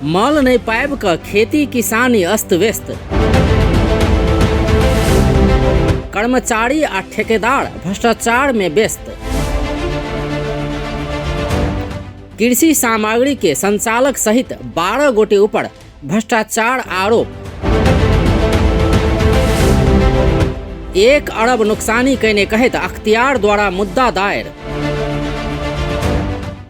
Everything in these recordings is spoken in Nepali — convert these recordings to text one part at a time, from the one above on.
मल नहीं पायब का खेती किसानी अस्त व्यस्त। कर्मचारी आ ठेकेदार भ्रष्टाचार में व्यस्त। कृषि सामग्री के संचालक सहित 12 गोटे ऊपर भ्रष्टाचार आरोप। 1 अरब नुकसानी कहने कहित अख्तियार द्वारा मुद्दा दायर।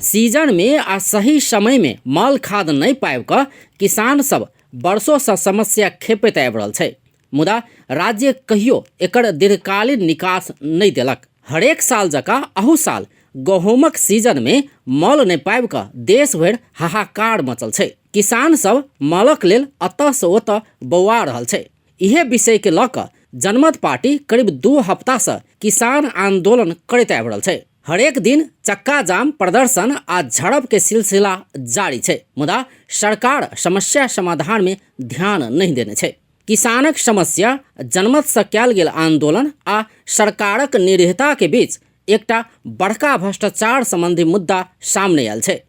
सीजन में आ सही समय में मल खाद नहीं पाबि कऽ किसान सब वर्षों से समस्या खेपैत आबि रहल छै, मुदा राज्य कहियो एकर दीर्घकालीन निकास नहीं देलक। हरेक साल जकाँ अहू साल गहूमक सीजन में मल नहीं पाबि कऽ देश भरि हाहाकार मचल छै। किसान सब मलक लेल अतः से ओतऽ बौआ रहल छै। इहे विषय के लऽ कऽ जनमत पार्टी करीब 2 हफ्ता से किसान आंदोलन करैत आबि रहल छै। हरेक दिन चक्का जाम, प्रदर्शन आ झड़प के सिलसिला जारी छै, मुदा सरकार समस्या समाधान में ध्यान नहीं देने छै। किसानक समस्या, जनमत से कयल गेल आंदोलन आ सरकारक निरहता के बीच एकटा बड़का भ्रष्टाचार संबंधी मुद्दा सामने आयल छै।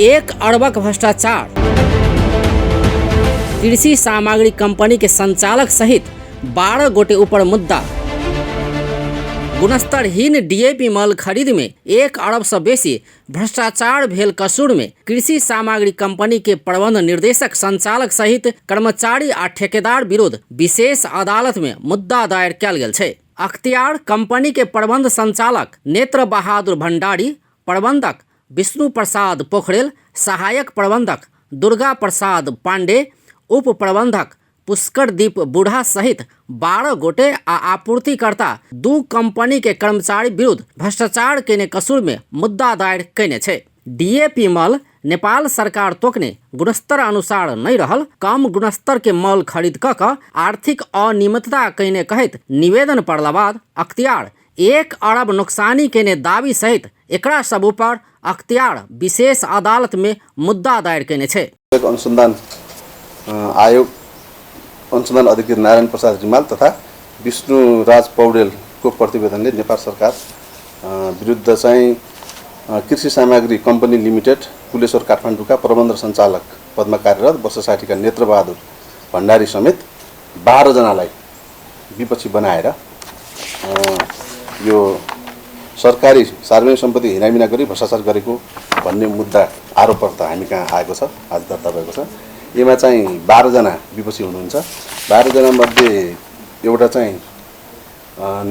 1 अरबक भ्रष्टाचार। कृषि सामग्री कंपनी के संचालक सहित 12 गोटे ऊपर मुद्दा। गुणस्तरहीन डीएपी मल खरीद में 1 अरब से बेसी भ्रष्टाचार भेल कसूर में कृषि सामग्री कंपनी के प्रबंध निर्देशक, संचालक सहित कर्मचारी आ ठेकेदार विरुद्ध विशेष अदालत में मुद्दा दायर कयल गेल छै। अख्तियार कंपनी के प्रबंध संचालक नेत्र बहादुर भंडारी, प्रबंधक विष्णु प्रसाद पोखरेल, सहायक प्रबंधक दुर्गा प्रसाद पांडे, उप प्रबंधक पुष्करदीप बूढ़ा सहित 12 गोटे आ आपूर्तिकर्ता 2 कंपनी के कर्मचारी विरुद्ध भ्रष्टाचार केने कसूर में मुद्दा दायर कैने छै। डीएपी मल नेपाल सरकार तोकने गुणस्तर अनुसार नहीं रहल, कम गुणस्तर के मल खरीद कऽ आर्थिक अनियमितता कैने कहित निवेदन पड़ला बाद अख्तियार 1 अरब नुकसानी केने दावी सहित एकरा सब ऊपर अख्तियार विशेष अदालत में मुद्दा दायर कैने छै। अनुसंधान आयोग अनुसंधान अधिकारी नारायण प्रसाद रिमाल तथा विष्णु राज पौडेलको प्रतिवेदनले नेपाल सरकार विरुद्ध चाहिँ कृषि सामग्री कंपनी लिमिटेड कुलेश्वर काठमाडौँका प्रबन्ध सञ्चालक पदमा कार्यरत वर्ष 60 का नेत्र बहादुर भण्डारी समेत 12 जनालाई विपक्षी बनाएर यो सरकारी सार्वजनिक सम्पत्ति हिनामिना गरी भ्रष्टाचार गरेको भन्ने मुद्दा आरोपपत्र हामी कहाँ आएको छ, आज दर्ता भएको छ। यसमा चाहिँ 12 जना विपक्षी हुनुहुन्छ। 12 जना मध्ये एउटा चाहिँ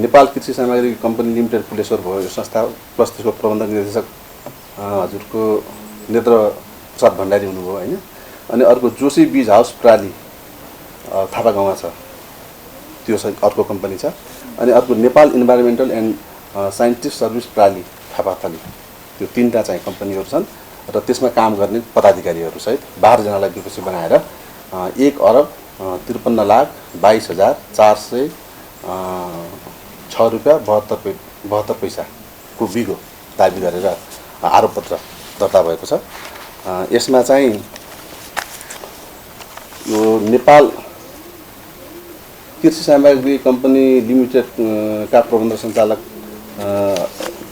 नेपाल कृषि सामग्री कंपनी लिमिटेड कुलेश्वर भयो संस्था प्लस त्यसको प्रबन्धक निर्देशक हजुरको नेत्र प्रसाद भण्डारी हुनुभयो हैन। अनि अर्को जोशी बीज हाउस प्राली थापा गाउँमा छ, त्यो अर्को कम्पनी छ। अनि अर्को Nepal environmental and scientist service प्राली थापाथली, त्यो 3टा चाहिँ कम्पनीहरू छन् र त्यसमा काम गर्ने पदाधिकारीहरू सहित 12 जनालाई विपक्षी बनाएर 1 अरब 53,22,406 रुपैयाँ 72 पैसाको बिगो दाबी गरेर आरोपपत्र दर्ता भएको छ। यसमा चाहिँ यो नेपाल कृषि सामग्री कंपनी लिमिटेड का प्रबन्ध सञ्चालक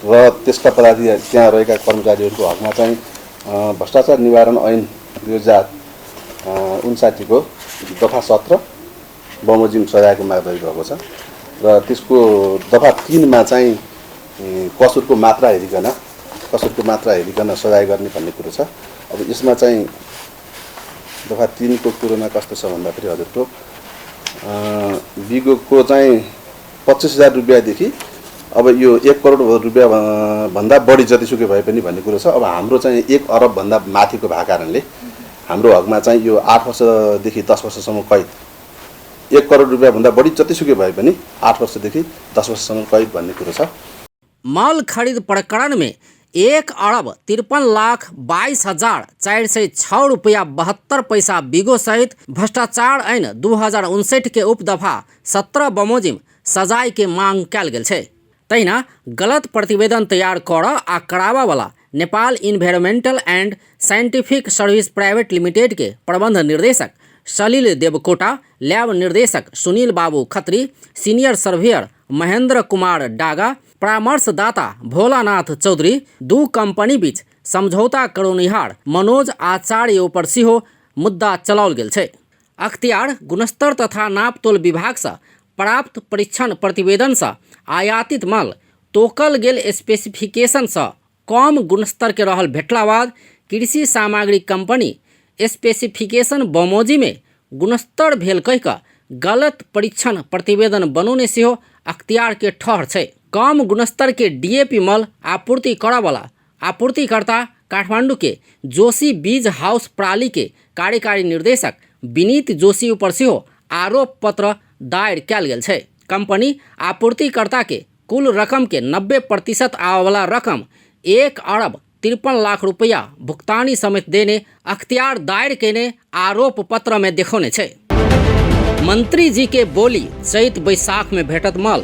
र त्यसका पदाधिकारी त्यहाँ रहेका कर्मचारीहरूको हकमा चाहिँ भ्रष्टाचार निवारण ऐन 2059 को दफा 17 बमोजिम सजायको माग भएको छ र त्यसको दफा 3 मा चाहिँ कसुरको मात्रा हेरिकन सजाय गर्ने भन्ने कुरो छ। अब यसमा चाहिँ दफा 3 को कुरोमा कस्तो छ भन्दाखेरि हजुरको बिगोको चाहिँ 25,000 रुपैयाँदेखि अब यो 1 करोड रुपैयाँ भन्दा बढी जतिसुकै भए पनि भन्ने कुरो छ। अब हाम्रो चाहिँ 1 अरब भन्दा माथिको भएको कारणले हाम्रो हकमा चाहिँ यो 8 वर्षदेखि 10 वर्षसम्म कैद, 1 करोड रुपैयाँ भन्दा बढी जतिसुकै भए पनि 8 वर्षदेखि 10 वर्षसम्म कैद भन्ने कुरो छ। मल खरीद प्रकरण में 1 अरब 53,22,406 रुपया 72 पैसा बिगो सहित भ्रष्टाचार ऐन 2059 के उपदफा 17 बमोजिम सजाय के मांग कयल गेल छै। तहिना गलत प्रतिवेदन तैयार कर आ कराबा वाला Nepal environmental and scientific service private limited के प्रबंध निर्देशक सलिल देवकोटा, लैब निर्देशक सुनील बाबू खत्री, सीनियर सर्वेयर महेंद्र कुमार डागा, परामर्शदाता भोलानाथ चौधरी, 2 कंपनी बीच समझौता करोनिहार मनोज आचार्य ऊपर सिहो मुद्दा चलाओल गेल छै। अख्तियार गुणस्तर तथा नापतोल विभाग से प्राप्त परीक्षण प्रतिवेदन से आयातित माल तोकल गेल स्पेसिफिकेशन से कम गुणस्तर के रहल भेटला बाद कृषि सामग्री कंपनी स्पेसिफिकेशन बमोजी में गुणस्तर भेल कह कऽ गलत परीक्षण प्रतिवेदन बनौने सेहो अख्तियार के ठहर छै। कम गुणस्तर के डीएपी मल आपूर्ति करय वाला आपूर्तिकर्ता काठमांडू के जोशी बीज हाउस प्रणाली के कार्यकारी निर्देशक विनीत जोशी ऊपर सेहो आरोप पत्र दायर कयल गेल छै। कंपनी आपूर्तिकर्ता के कुल रकम के 90% आवे वाला रकम 1,53 लाख रुपया भुगतानी समेत देने अख्तियार दायर केने आरोप पत्र में देखौने छै। मंत्री जी के बोली चैत बैसाख में भेटत मल।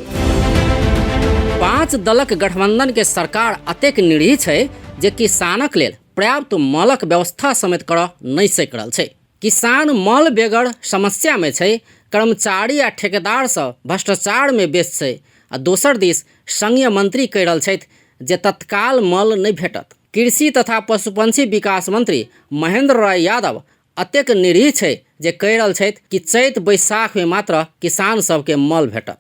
5 दलक गठबंधन के सरकार अतेक निरीह छै जे किसानक लेल पर्याप्त मलक व्यवस्था समेत करऽ नहीं सक रहल छै। किसान मल बेगर समस्या में छै, कर्मचारी आ ठेकेदार से भ्रष्टाचार में व्यस्त छै आ दोसर दिस संघीय मंत्री कहि रहल छथि जे तत्काल मल नहीं भेटत। कृषि तथा पशुपंछी विकास मंत्री महेंद्र राय यादव अतेक निरीह छै जे कहि रहल छथि कि चैत बैसाख में मात्र किसान सबके मल भेटत।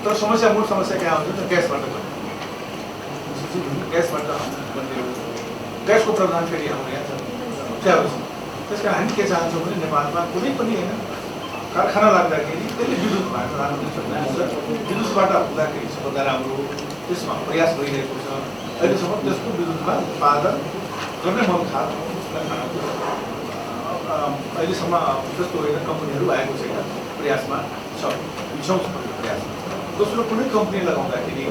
तर समस्या मूल समस्या क्या हुन्छ ग्यासको प्रावधान फेरि हाम्रो यहाँ छ। त्यस कारण हामी के चाहन्छौँ भने नेपालमा कुनै पनि होइन कारखाना लाग्दाखेरि त्यसले विद्युतबाट राम्रो विद्युतबाट हुँदाखेरि सबभन्दा राम्रो त्यसमा प्रयास भइरहेको छ। अहिलेसम्म त्यसको विद्युतमा उत्पादन गर्ने मलखाल अहिलेसम्म त्यस्तो होइन कम्पनीहरू आएको छैन, प्रयासमा छ, छौँ प्रयासमा। दोस्रो कुनै कम्पनी लगाउँदाखेरि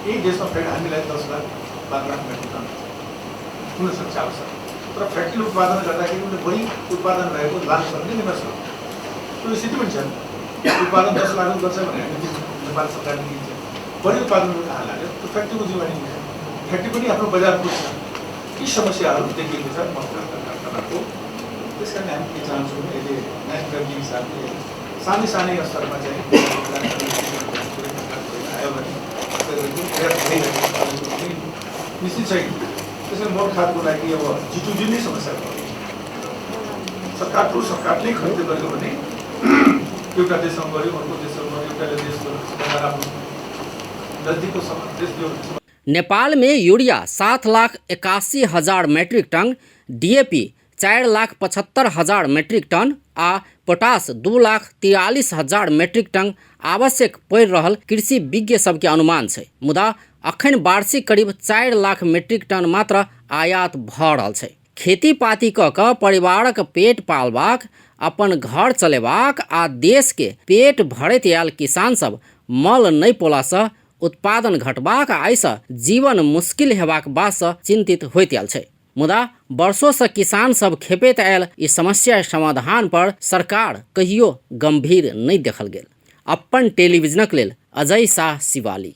यही देशमा फेरि हामीलाई 10 लाख 12 लाख मेट्रिक टन हुन सक्छ आवश्यक, तर फ्याक्ट्री उत्पादन गर्दाखेरि उसले बढी उत्पादन रहेको लाभ पनि लिन सक्छ। त्यो स्थिति पनि छ। उत्पादन 10 लाख गर्छ भने हामी नेपाल सरकारले दिन्छ, बढी उत्पादन कहाँ लाग्यो त्यो फ्याक्ट्रीको जीवनी हुन्छ, फ्याक्ट्री पनि आफ्नो बजार पुग्छ। यी समस्याहरू देखिएको छ मलको। त्यस कारण हामी के चाहन्छौँ भने अहिले नेसनल हिसाबले सानै सानै स्तरमा चाहिँ आयो भने निश्चित छैन। त्यसैले मल खादको लागि अब जिटुजी नै समस्या भयो। सरकारले खरिद गर्यो भने एउटा देशमा गऱ्यो, अर्को देशमा गऱ्यो, एउटा देशको नजिकको देश। नेपाल में urea 7,81,000 metric ton, DAP 4,75,000 metric ton आ पोटास 2,43,000 मेट्रिक टन आवश्यक पड़ि रहल कृषि विज्ञ सबके अनुमान छै। मुदा अखन वार्षिक करीब 4 लाख मेट्रिक टन मात्र आयात भऽ रहल छै। खेती पाती कऽ कऽ परिवारक पेट पालबाक, अपन घर चलेबाक आ देश के पेट भरैत आयल किसान सब मल नहीं पोलासँ उत्पादन घटबाक आ एहिसँ जीवन मुश्किल हेबाक बातसँ चिंतित होइत आयल छै। मुदा वर्षों से किसान सब खेपैत आयल ई समस्या समाधान पर सरकार कहियो गंभीर नहीं देखल गेल। अपन टेलीविजनक लेल अजय शाह, शिवाली।